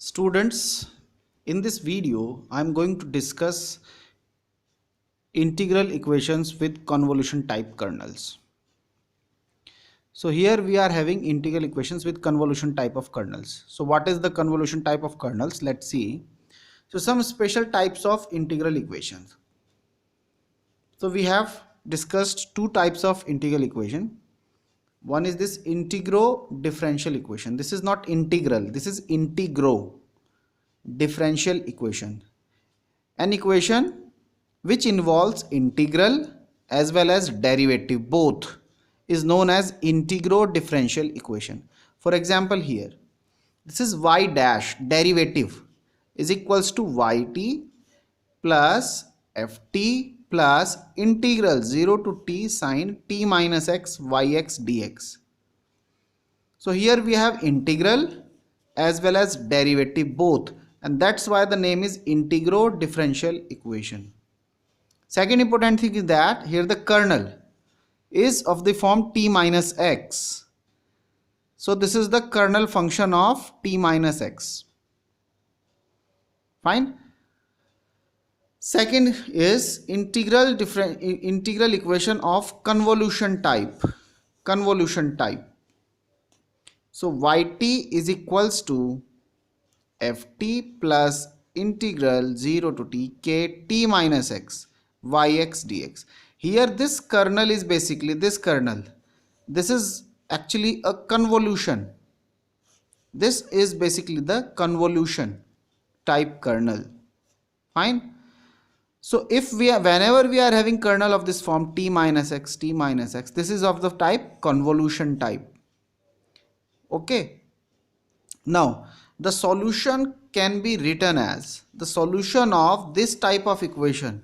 Students, in this video, I am going to discuss integral equations with convolution type kernels. So here we are having integral equations with convolution type of kernels. So what is the convolution type of kernels? Let's see. So some special types of integral equations. So we have discussed two types of integral equation. One is this integro differential equation. This is not integral, this is integro differential equation. An equation which involves integral as well as derivative both is known as integro differential equation. For example, here this is y dash derivative is equals to yt plus ft plus integral 0 to t sine t minus x yx dx. So here we have integral as well as derivative both, and that's why the name is integro differential equation. Second important thing is that here the kernel is of the form t minus x. So this is the kernel function of t minus x. Fine. Second is integral equation of convolution type. Convolution type. So yt is equals to ft plus integral 0 to t k t minus x yx dx. Here this kernel is basically this kernel. This is actually a convolution. This is basically the convolution type kernel. Fine. So if we are, whenever we are having kernel of this form t minus x, this is of the type convolution type. Okay. Now the solution can be written as the solution of this type of equation.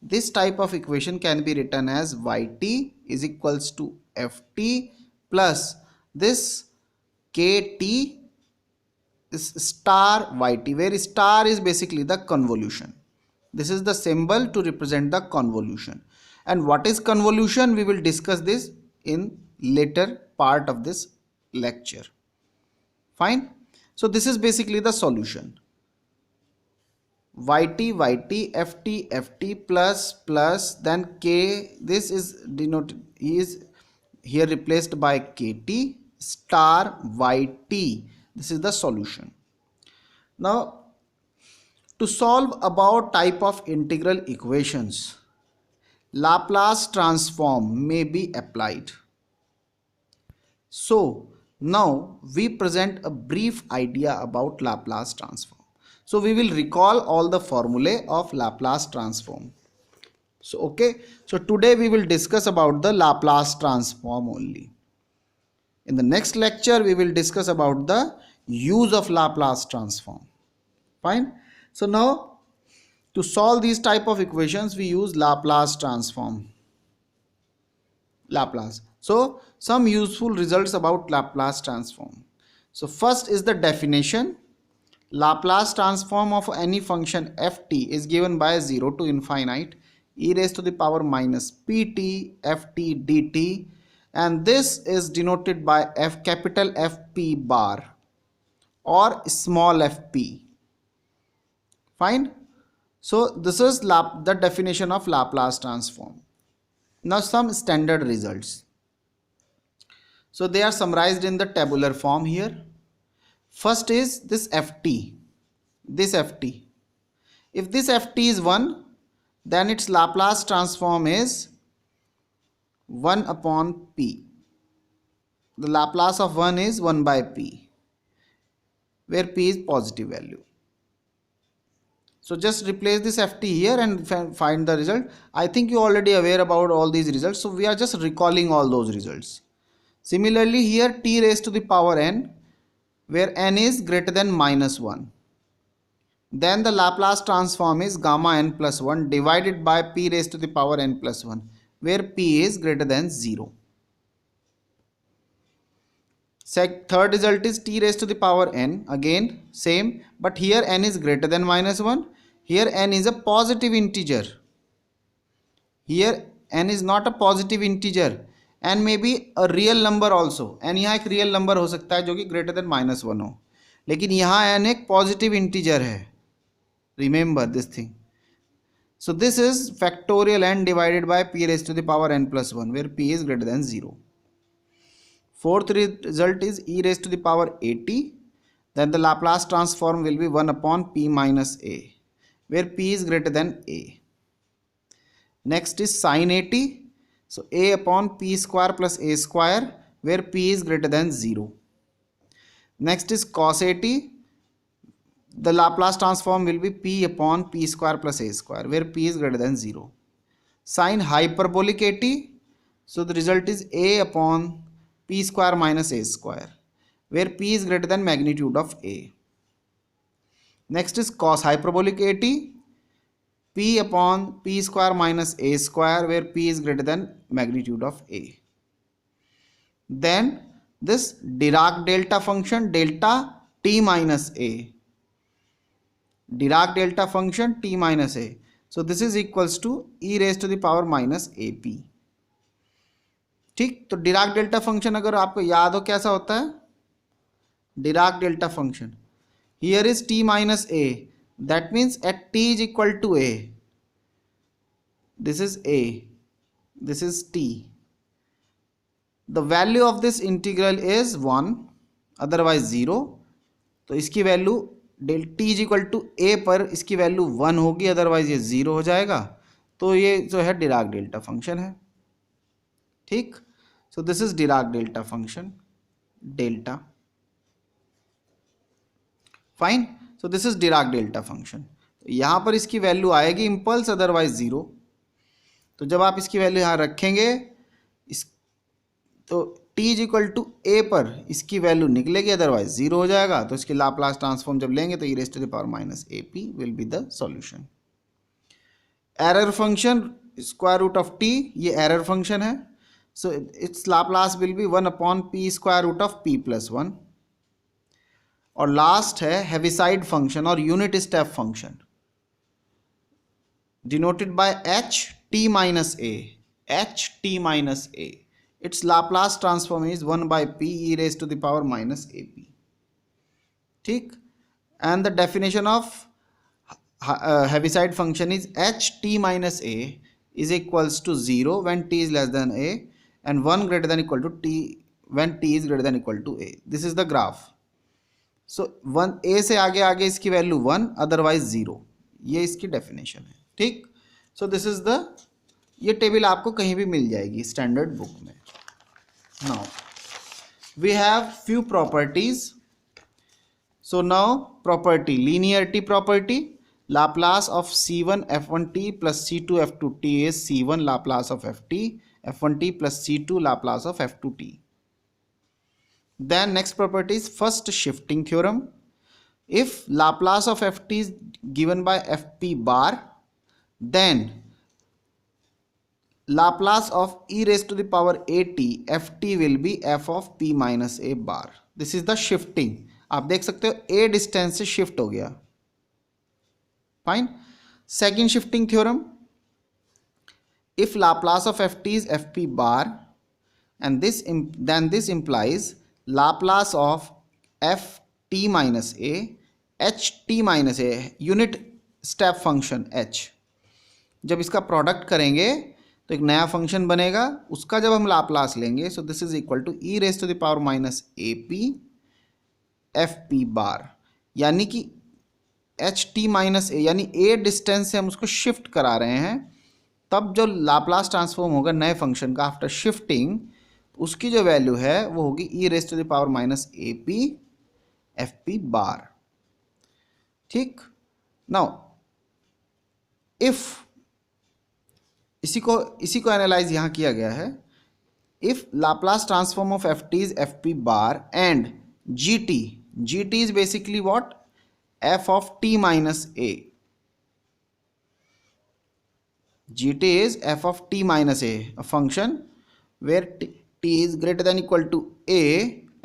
This type of equation can be written as yt is equals to ft plus this kt is star yt, where star is basically the convolution. This is the symbol to represent the convolution. And what is convolution? We will discuss this in later part of this lecture. Fine. So this is basically the solution. Yt ft plus then k, this is denoted, is here replaced by kt star yt. This is the solution. Now to solve about type of integral equations, Laplace transform may be applied. So now we present a brief idea about Laplace transform. So we will recall all the formulae of Laplace transform. So okay, so today we will discuss about the Laplace transform only. In the next lecture we will discuss about the use of Laplace transform. Fine. So now to solve these type of equations we use Laplace transform. Laplace. So some useful results about Laplace transform. So first is the definition. Laplace transform of any function ft is given by 0 to infinite e raised to the power minus pt ft dt, and this is denoted by f capital Fp bar or small fp. Fine. So this is the definition of Laplace transform. Now some standard results. So they are summarized in the tabular form here. First is this ft. This ft. If this ft is 1, then its Laplace transform is 1 upon p. The Laplace of 1 is 1 by p, where p is positive value. So just replace this ft here and find the result. I think you are already aware about all these results, so we are just recalling all those results. Similarly here t raised to the power n, where n is greater than minus 1. Then the Laplace transform is gamma n plus 1 divided by p raised to the power n plus 1, where p is greater than 0. Third result is t raised to the power n, again same, but here n is greater than minus 1. Here n is a positive integer. Here n is not a positive integer. n may be a real number also. n यहाँ एक real number हो सकता है जो कि greater than minus 1 हो. लेकिन यहाँ n एक पॉजिटिव इंटीजर है, remember this thing. So this is factorial n divided by p raised to the power n plus 1 where p is greater than 0. Fourth result is e raised to the power at. Then the Laplace transform will be 1 upon p minus a where p is greater than a. Next is sin at. So a upon p square plus a square where p is greater than 0. Next is cos at. The Laplace transform will be p upon p square plus a square where p is greater than 0. Sin hyperbolic at. So the result is a upon p square minus a square where p is greater than magnitude of a. Next is cos hyperbolic at. P upon p square minus a square where p is greater than magnitude of a. Then this Dirac delta function delta t minus a. Dirac delta function t minus a. So this is equals to e raised to the power minus ap. ठीक, तो Dirac delta function अगर आपको याद हो कैसा होता है, Dirac delta function here is t minus a, that means at t is equal to a, this is a, this is t, the value of this integral is 1 otherwise 0. तो इसकी value del t is equal to a पर इसकी value 1 होगी, otherwise ये 0 हो जाएगा. तो ये जो है डिराक डेल्टा फंक्शन है. ठीक, सो this is Dirac delta function delta. Fine, so this is Dirac delta function. यहाँ पर इसकी वैल्यू आएगी इम्पल्स, अदरवाइज 0. तो जब आप इसकी वैल्यू यहाँ रखेंगे इस, तो t is equal to a पर इसकी वैल्यू निकलेगी, अदरवाइज 0 हो जाएगा. तो इसके लाप्लास ट्रांसफॉर्म जब लेंगे तो e raise to the power minus a p will be the solution. Error function square root of t, ये एरर फंक्शन है. So its Laplace will be 1 upon p square root of p plus 1. और last है Heaviside function और unit step function denoted by h t minus a. H t minus a, its Laplace transform is 1 by p e raised to the power minus ap. ठीक, and the definition of Heaviside function is h t minus a is equals to 0 when t is less than a and 1 greater than equal to t when t is greater than equal to a. This is the graph. So 1 a से आगे आगे इसकी value 1 otherwise 0, ये इसकी definition है. ठीक, सो this is the, ये table आपको कहीं भी मिल जाएगी स्टैंडर्ड बुक में. Now we have few properties. So now property, linearity property, Laplace of c1 f1t plus c2 f2t is c1 Laplace of ft, f1t plus c2 Laplace of f2t. Then next property is first shifting theorem. If Laplace of ft is given by fp bar, then Laplace of e raised to the power at ft will be f of p minus a bar. This is the shifting. आप देख सकते हो a distance से shift हो गया. Fine. Second shifting theorem, if Laplace of ft is fp bar and then this implies Laplace of ft minus a ht minus a unit step function h. जब इसका product करेंगे तो एक नया function बनेगा, उसका जब हम लाप्लास लेंगे, so this is equal to e raise to the power minus a p f p bar. यानी कि एच टी माइनस ए, यानी ए डिस्टेंस से हम उसको शिफ्ट करा रहे हैं. तब जो लाप्लास ट्रांसफॉर्म होगा नए फंक्शन का आफ्टर शिफ्टिंग, उसकी जो वैल्यू है वो होगी e raise to the power minus a p f p bar. ठीक, नाउ इफ इसी को एनालाइज यहाँ किया गया है. If Laplace transform of f t is f p bar and g t is basically what, f of t minus a. G t is f of t minus a, a function where t is greater than equal to a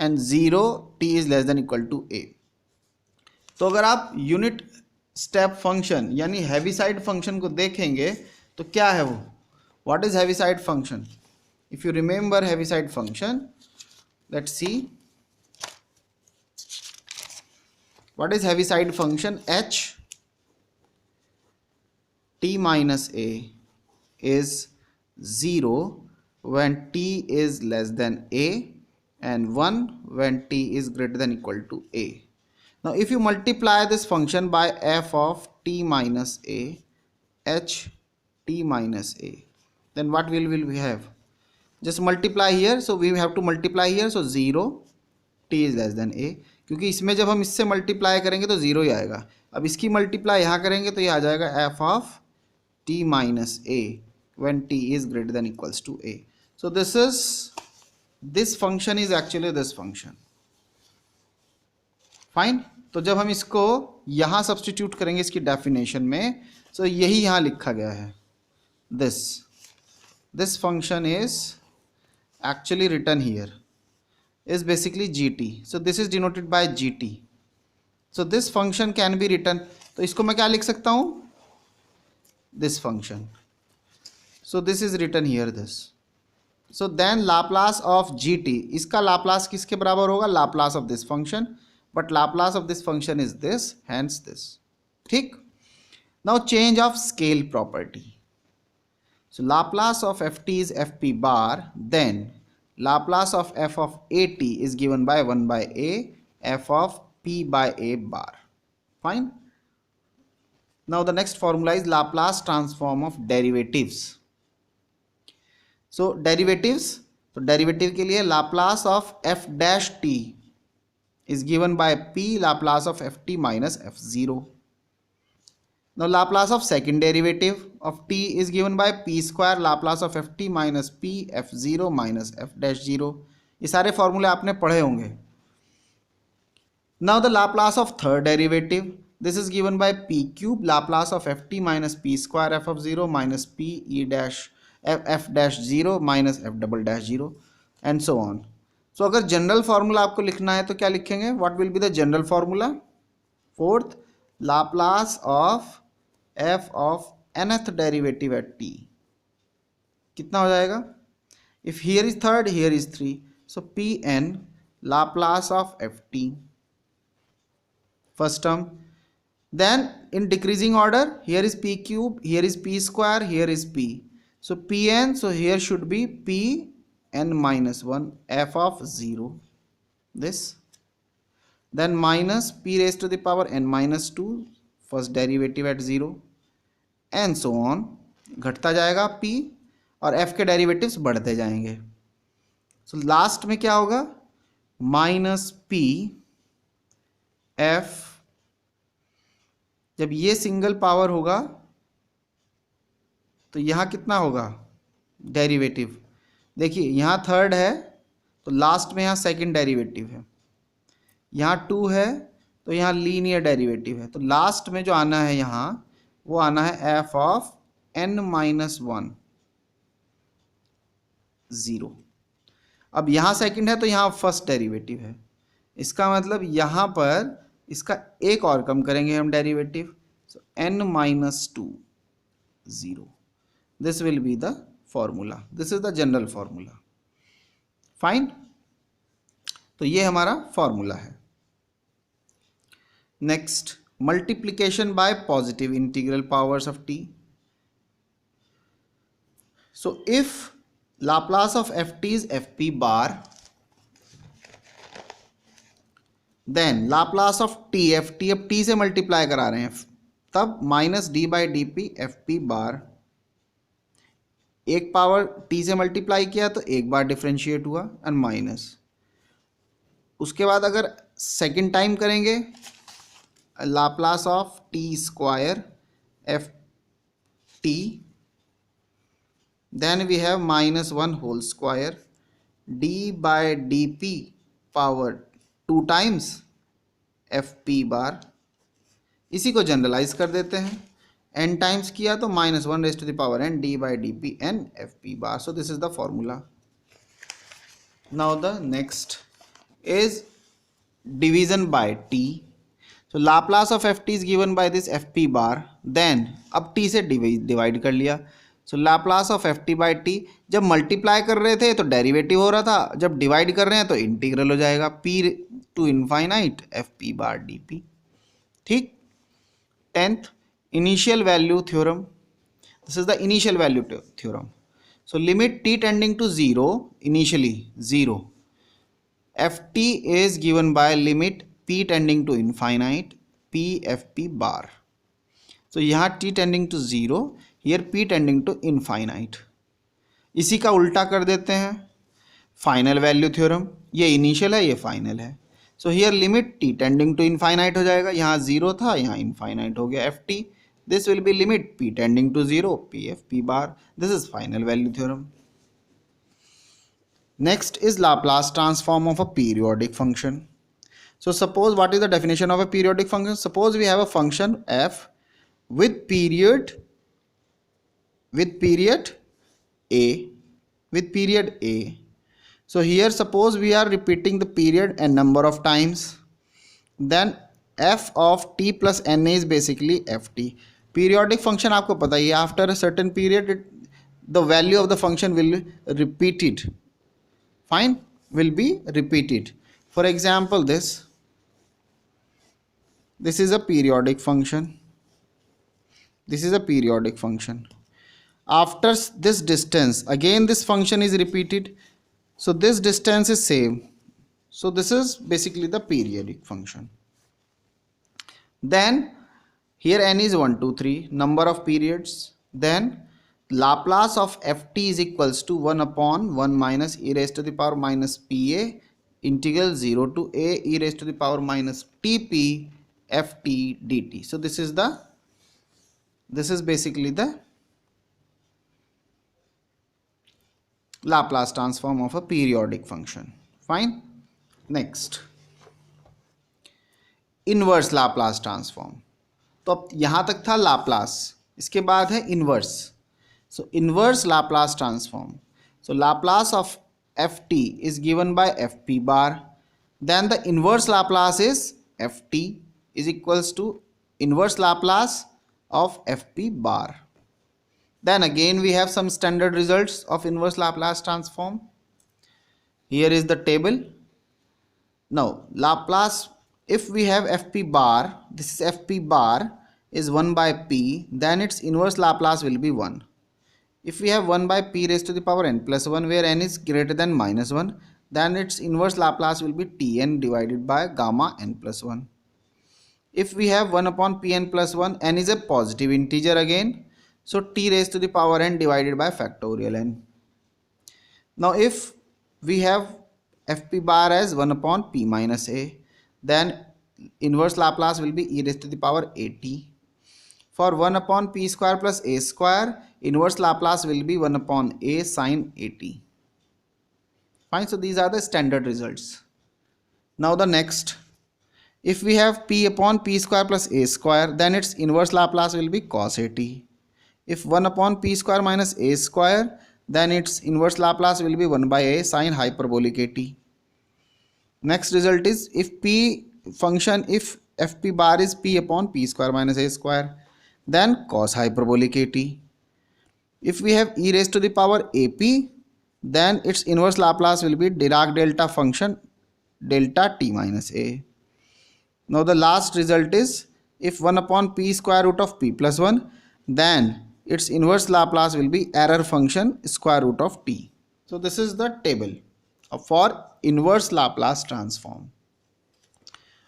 and 0 t is less than equal to a. तो अगर आप unit step function यानी Heaviside function को देखेंगे तो क्या है वो, what is Heaviside function? If you remember Heaviside function, let's see. What is Heaviside function? H t minus a is 0 when t is less than a and 1 when t is greater than equal to a. Now if you multiply this function by f of t minus a, h t minus a, then what will we have? Just multiply here, so we have to multiply here, so 0 t is less than a, क्योंकि इसमें जब हम इससे multiply करेंगे तो 0 ही आएगा. अब इसकी मल्टीप्लाई यहाँ करेंगे तो ये आ जाएगा f of t minus a when t is greater than equals to a. So this function is actually this function. Fine. तो जब हम इसको यहाँ सब्सटीट्यूट करेंगे इसकी डेफिनेशन में, so यही यहाँ लिखा गया है. This function is actually written here is basically gt. So this is denoted by gt. So this function can be written. तो इसको मैं क्या लिख सकता हूँ? This function. So this is written here this. So then Laplace of gt, इसका Laplace किसके बराबर होगा? Laplace of this function. But Laplace of this function is this, hence this. ठीक. Now change of scale property. So Laplace of ft is fp bar, then Laplace of f of at is given by 1 by a f of p by a bar. Fine. Now the next formula is Laplace transform of derivatives. So derivatives, तो derivative के लिए Laplace of f dash t is given by p Laplace of ft minus f0. Now Laplace of second derivative of t is given by p square Laplace of ft minus p f0 minus f dash 0. ये सारे फॉर्मूले आपने पढ़े होंगे. Now the Laplace of third derivative, this is given by p cube Laplace of ft minus p square f of 0 minus p e dash f dash 0 minus f double dash 0 and so on. So अगर general formula आपको लिखना है तो क्या लिखेंगे? What will be the general formula? Fourth, Laplace of f of nth derivative at t. कितना हो जाएगा? If here is third, here is 3. So Pn Laplace of ft. First term. Then in decreasing order, here is p cube, here is p square, here is p. So Pn, so here should be Pn minus 1 f of 0. This. Then minus p raised to the power n minus 2, first derivative at 0. And so on. घटता जाएगा p और f के derivatives बढ़ते जाएंगे. So last में क्या होगा? Minus p f, जब ये सिंगल पावर होगा तो यहाँ कितना होगा डेरिवेटिव? देखिए यहाँ थर्ड है तो लास्ट में यहाँ सेकंड डेरिवेटिव है, यहाँ 2 है तो यहाँ लीनियर डेरिवेटिव है. तो लास्ट में जो आना है यहाँ वो आना है f ऑफ n माइनस 1 0. अब यहाँ सेकंड है तो यहाँ फर्स्ट डेरिवेटिव है. इसका मतलब यहाँ पर इसका एक और कम करेंगे हम derivative. So n minus 2 0. This will be the formula. This is the general formula. Fine. तो ये हमारा फॉर्मूला है. Next, multiplication by positive integral powers of t. So if Laplace of ft is fp bar, then Laplace of t, ft अब t से multiply करा रहे हैं, तब minus d by D P f p बार. एक power t से multiply किया तो एक बार डिफ्रेंशिएट हुआ एंड माइनस. उसके बाद अगर सेकेंड टाइम करेंगे Laplace of t square f t, then we have minus 1 whole square d by dp power 2 times f p bar. इसी को जनरलाइज कर देते हैं. n टाइम्स किया तो minus 1 raise to the power n d by dp n f p bar. So this is the formula. Now the next is division by t. So Laplace of ft is given by this fp bar. Then अब t से divide कर लिया. So Laplace of ft by t, जब multiply कर रहे थे तो derivative हो रहा था, जब डिवाइड कर रहे हैं तो इंटीग्रल हो जाएगा p to infinite fp bar dp. ठीक. 10th, initial value theorem. This is the initial value theorem. So limit t tending to 0, initially 0, ft is given by limit p tending to infinite p fp bar. So यहाँ t tending to 0, here p tending to infinite. इसी का उल्टा कर देते हैं, final value theorem. ये initial है, ये फाइनल है. So here limit t tending to infinite हो जाएगा. यहाँ 0 था, यहाँ इनफाइनाइट हो गया ft. This will be limit p tending to 0 p f p bar. This is final value theorem. Next is Laplace transform of a periodic function. So suppose, what is the definition of a periodic function? Suppose we have a function f with period a. So here suppose we are repeating the period n number of times, then f of t plus n is basically ft. Periodic function आपको पता ही है, after a certain period the value of the function will repeat it. Fine, will be repeated. For example, this is a periodic function. This is a periodic function. After this distance, again this function is repeated. So this distance is same. So this is basically the periodic function. Then here n is 1, 2, 3, number of periods. Then Laplace of ft is equals to 1 upon 1 minus e raised to the power minus pa integral 0 to a e raised to the power minus tp ft dt. So this is basically the Laplace transform of a periodic function. Fine. Next, inverse Laplace transform. तो अब यहाँ तक था Laplace, इसके बाद है inverse. So inverse Laplace transform. So Laplace of f t is given by f p bar. Then the inverse Laplace is f t is equals to inverse Laplace of fp bar. Then again we have some standard results of inverse Laplace transform. Here is the table. Now Laplace, if we have fp bar, this is fp bar is 1 by p, then its inverse Laplace will be 1. If we have 1 by p raised to the power n plus 1 where n is greater than minus 1, then its inverse Laplace will be tn divided by gamma n plus 1. If we have 1 upon pn plus 1, n is a positive integer again, so t raised to the power n divided by factorial n. Now if we have fp bar as 1 upon p minus a, then inverse Laplace will be e raised to the power at. For 1 upon p square plus a square, inverse Laplace will be 1 upon a sin at. Fine, so these are the standard results. Now the next, if we have p upon p square plus a square, then its inverse Laplace will be cos at. If 1 upon p square minus a square, then its inverse Laplace will be 1 by a sin hyperbolic at. Next result is, if p function, if fp bar is p upon p square minus a square, then cos hyperbolic at. If we have e raised to the power ap, then its inverse Laplace will be Dirac delta function delta t minus a. Now the last result is, if 1 upon p square root of p plus 1, then its inverse Laplace will be error function square root of t. So this is the table for inverse Laplace transform.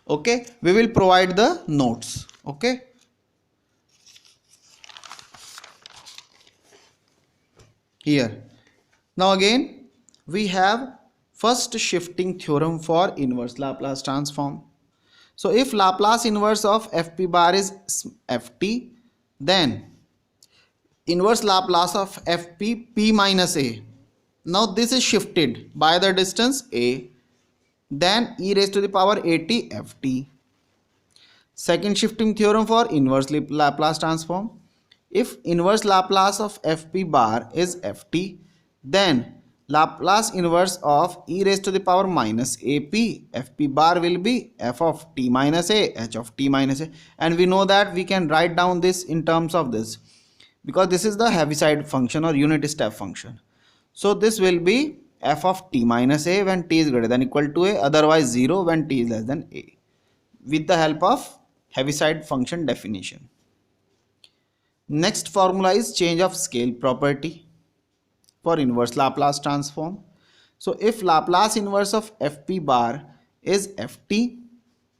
Okay, we will provide the notes. Okay. Here. Now again we have first shifting theorem for inverse Laplace transform. So if Laplace inverse of fp bar is ft, then inverse Laplace of fp p minus a. Now this is shifted by the distance a, then e raised to the power at ft. Second shifting theorem for inverse Laplace transform. If inverse Laplace of fp bar is ft, then Laplace inverse of e raised to the power minus ap fp bar will be f of t minus a h of t minus a, and we know that we can write down this in terms of this because this is the Heaviside function or unit step function. So this will be f of t minus a when t is greater than equal to a, otherwise 0 when t is less than a, with the help of Heaviside function definition. Next formula is change of scale property for inverse Laplace transform. So if Laplace inverse of fp bar is ft,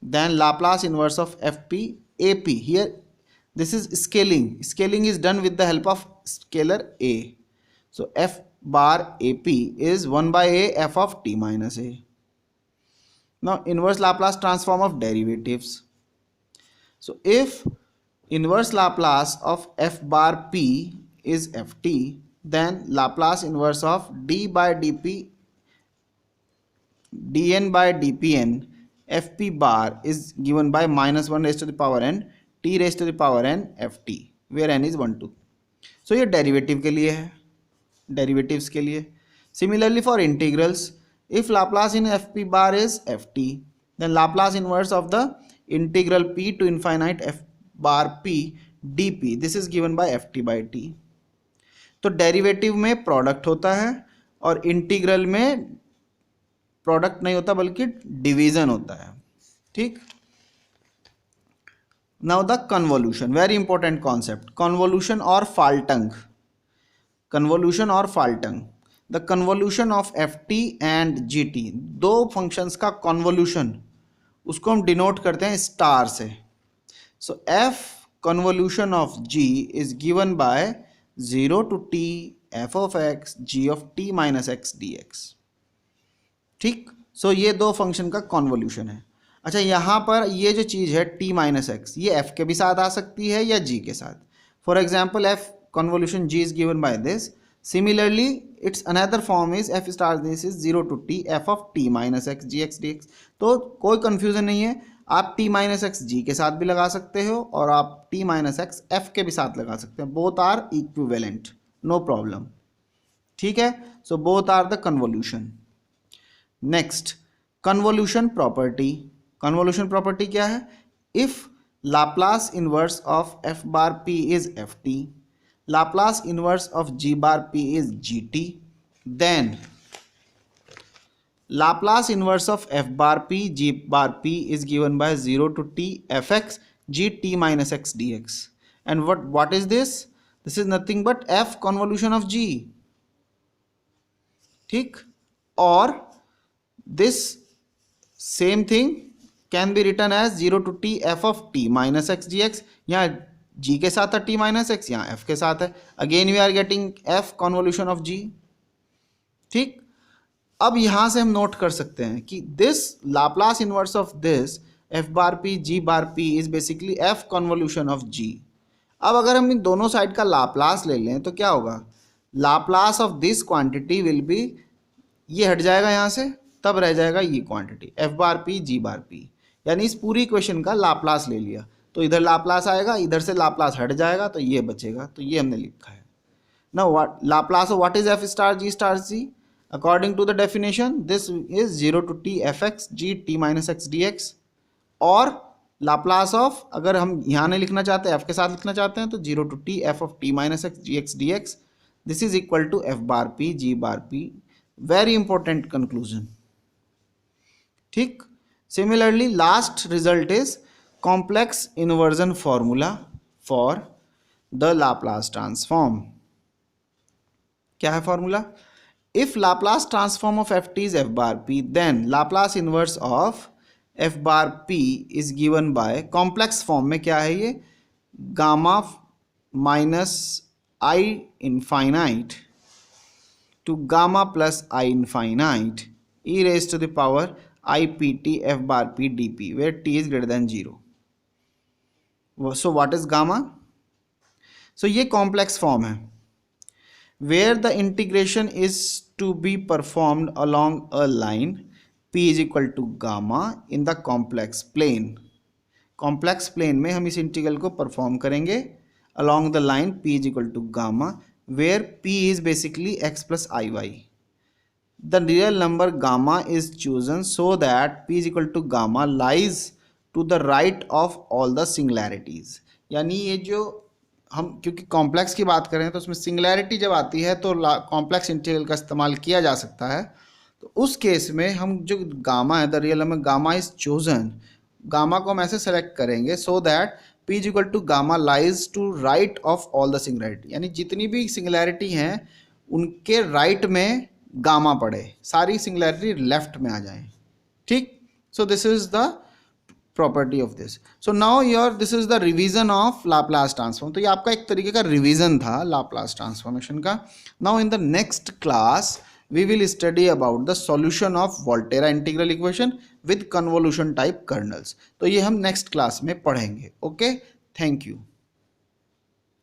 then Laplace inverse of fp ap. Here this is scaling. Scaling is done with the help of scalar a. So f bar ap is 1 by a f of t minus a. Now inverse Laplace transform of derivatives. So if inverse Laplace of f bar p is ft, then Laplace inverse of d by dp dn by dpn fp bar is given by minus 1 raised to the power n t raised to the power n ft, where n is 1 2. So ये derivative के लिए है, derivatives के लिए. Similarly for integrals, if Laplace in fp bar is ft, then Laplace inverse of the integral p to infinite f bar p dp, this is given by ft by t. तो derivative में product होता है और integral में product नहीं होता बल्कि division होता है. ठीक. Now the convolution, very important concept, convolution और फाल्टंग. कन्वोल्यूशन और faltung. The convolution of f t and g t, दो फंक्शंस का कन्वोल्यूशन, उसको हम डिनोट करते हैं स्टार से. So f convolution of g is given by 0 to t f of x g of t minus x dx. ठीक. सो ये दो फंक्शन का कॉन्वोल्यूशन है. अच्छा, यहाँ पर ये जो चीज़ है t माइनस एक्स, ये f के भी साथ आ सकती है या g के साथ. For example f convolution g is given by this. Similarly it's another form is f star this is 0 to t f of t minus x g x d x. तो कोई कन्फ्यूजन नहीं है, आप t minus x जी के साथ भी लगा सकते हो और आप t माइनस एक्स f के भी साथ लगा सकते हैं. Both are equivalent, no problem. ठीक है. So both are the convolution. Next, convolution property. Convolution property क्या है? If Laplace inverse of f bar p is ft, Laplace inverse of g bar p is gt, then Laplace inverse of f bar p g bar p is given by 0 to t fx g t minus x dx. And what is this? This is nothing but f convolution of g. ठीक. और this same thing can be written as 0 to t f of t minus x dx. यहाँ g के साथ है t minus x, यहाँ f के साथ है. Again we are getting f convolution of g. ठीक. अब यहां से हम नोट कर सकते हैं कि this Laplace inverse of this f bar p g bar p is basically f convolution of g. अब अगर हम इन दोनों साइड का लाप्लास ले लें तो क्या होगा? Laplace of this quantity will be, ये हट जाएगा यहाँ से, तब रह जाएगा ये quantity f bar p g bar p. यानी इस पूरी इक्वेशन का लाप्लास ले लिया तो इधर लाप्लास आएगा, इधर से लाप्लास हट जाएगा तो ये बचेगा. तो ये हमने लिखा है. Now what Laplace of what is f star g? According to the definition, this is 0 to t fx g t minus x dx. और लाप्लास ऑफ, अगर हम यहाँ नहीं लिखना चाहते, f के साथ लिखना चाहते हैं, तो 0 to t f of t minus x g x dx. This is equal to f bar p g bar p. Very important conclusion. ठीक. Similarly, last result is complex inversion formula for the Laplace transform. क्या है formula? If Laplace transform of ft is f bar p, then Laplace inverse of f bar p is given by complex form में क्या है ये? gamma minus I infinite to gamma plus I infinite e raised to the power I pt f bar p dp, where t is greater than 0. So what is gamma? So ये complex form है where the integration is to be performed along a line p is equal to gamma in the complex plane. complex plane में हम इस integral को perform करेंगे along the line p is equal to gamma, where p is basically x plus iy. The real number gamma is chosen so that p is equal to gamma lies to the right of all the singularities. यानी ये जो हम, क्योंकि complex की बात करें तो उसमें सिंगुलैरिटी जब आती है तो कॉम्प्लेक्स इंटीग्रल का इस्तेमाल किया जा सकता है. तो उस केस में हम जो गामा है, the real number gamma is chosen gamma को हम ऐसे सेलेक्ट करेंगे so that p is equal to gamma lies to right of all the singularity, यानी जितनी भी सिंगुलैरिटी हैं उनके राइट में गामा पड़े, सारी सिंगुलैरिटी लेफ्ट में आ जाए। ठीक, सो this is the property of this. So now your this is the revision of Laplace transform. तो ये आपका एक तरीके का रिवीजन था लाप्लास ट्रांसफॉर्मेशन का। Now in the next class we will study about the solution of Volterra integral equation with convolution type kernels। तो ये हम नेक्स्ट क्लास में पढ़ेंगे। Okay, thank you.